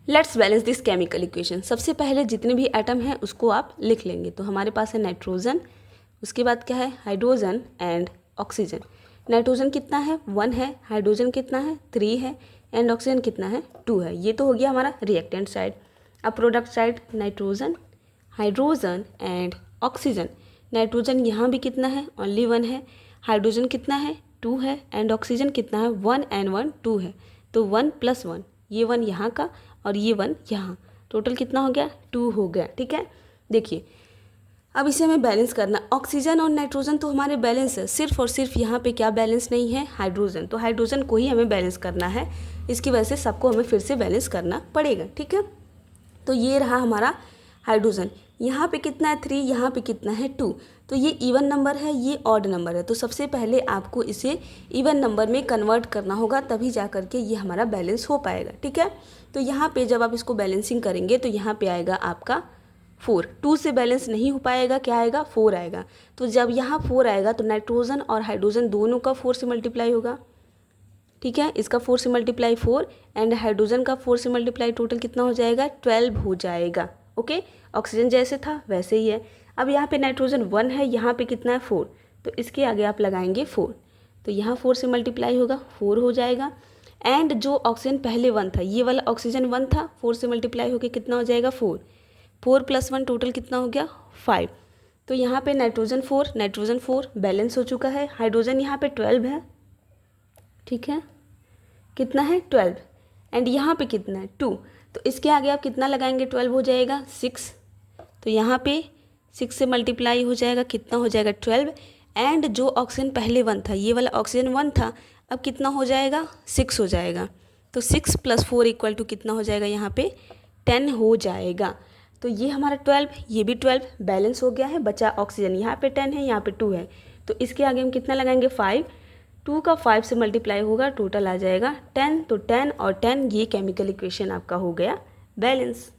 Let's balance this chemical equation. सबसे पहले जितने भी एटम हैं उसको आप लिख लेंगे। तो हमारे पास है नाइट्रोजन, उसके बाद क्या है हाइड्रोजन एंड ऑक्सीजन। नाइट्रोजन कितना है 1 है, हाइड्रोजन कितना है 3 है एंड ऑक्सीजन कितना है 2 है। ये तो हो गया हमारा रिएक्टेंट साइड। अब product side nitrogen, hydrogen and oxygen. Nitrogen यहाँ भी कितना है ओनली 1 है, हाइड्रोजन कितना है 2 है एंड ऑक्सीजन कितना है 1 एंड 1 2 है। तो 1 + 1, ये 1 यहाँ का और ये 1 यहाँ, टोटल कितना हो गया 2 हो गया। ठीक है, देखिए अब इसे हमें बैलेंस करना। ऑक्सीजन और नाइट्रोजन तो हमारे बैलेंस है, सिर्फ और सिर्फ यहाँ पे क्या बैलेंस नहीं है हाइड्रोजन। तो हाइड्रोजन को ही हमें बैलेंस करना है, इसकी वजह से सबको हमें फिर से बैलेंस करना पड़ेगा। ठीक है, तो ये रहा हमारा हाइड्रोजन। यहाँ पे कितना है 3, यहाँ पे कितना है 2। तो ये इवन नंबर है, ये ऑड नंबर है। तो सबसे पहले आपको इसे इवन नंबर में कन्वर्ट करना होगा, तभी जा करके ये हमारा बैलेंस हो पाएगा। ठीक है, तो यहाँ पे जब आप इसको बैलेंसिंग करेंगे तो यहाँ पे आएगा आपका 4। 2 से बैलेंस नहीं हो पाएगा, क्या आएगा 4 आएगा। तो जब यहाँ 4 आएगा तो नाइट्रोजन और हाइड्रोजन दोनों का 4 से मल्टीप्लाई होगा। ठीक है, इसका 4 से मल्टीप्लाई 4 एंड हाइड्रोजन का 4 से मल्टीप्लाई टोटल कितना हो जाएगा 12 हो जाएगा। ओके, ऑक्सीजन जैसे था वैसे ही है। अब यहाँ पे नाइट्रोजन 1 है, यहाँ पे कितना है 4, तो इसके आगे आप लगाएंगे 4, तो यहाँ 4 से मल्टीप्लाई होगा 4 हो जाएगा। एंड जो ऑक्सीजन पहले 1 था, ये वाला ऑक्सीजन 1 था, 4 से मल्टीप्लाई होकर कितना हो जाएगा 4, 4 + 1 टोटल कितना हो गया 5। तो यहाँ पे नाइट्रोजन 4 बैलेंस हो चुका है। हाइड्रोजन यहाँ पे 12 है, ठीक है, कितना है 12 एंड यहाँ पे कितना है 2, तो इसके आगे आप कितना लगाएंगे 12 हो जाएगा 6, तो यहाँ पे 6 से मल्टीप्लाई हो जाएगा कितना हो जाएगा 12। एंड जो ऑक्सीजन पहले 1 था, ये वाला ऑक्सीजन 1 था, अब कितना हो जाएगा 6 हो जाएगा। तो 6 + 4 = कितना हो जाएगा यहाँ पे 10 हो जाएगा। तो ये हमारा 12, ये भी 12 बैलेंस हो गया है। बचा ऑक्सीजन, यहाँ पे 10 है, यहाँ पे 2 है, तो इसके आगे हम कितना लगाएंगे 5, 2 का 5 से मल्टीप्लाई होगा, टोटल आ जाएगा 10। तो 10 और 10 ये केमिकल इक्वेशन आपका हो गया बैलेंस।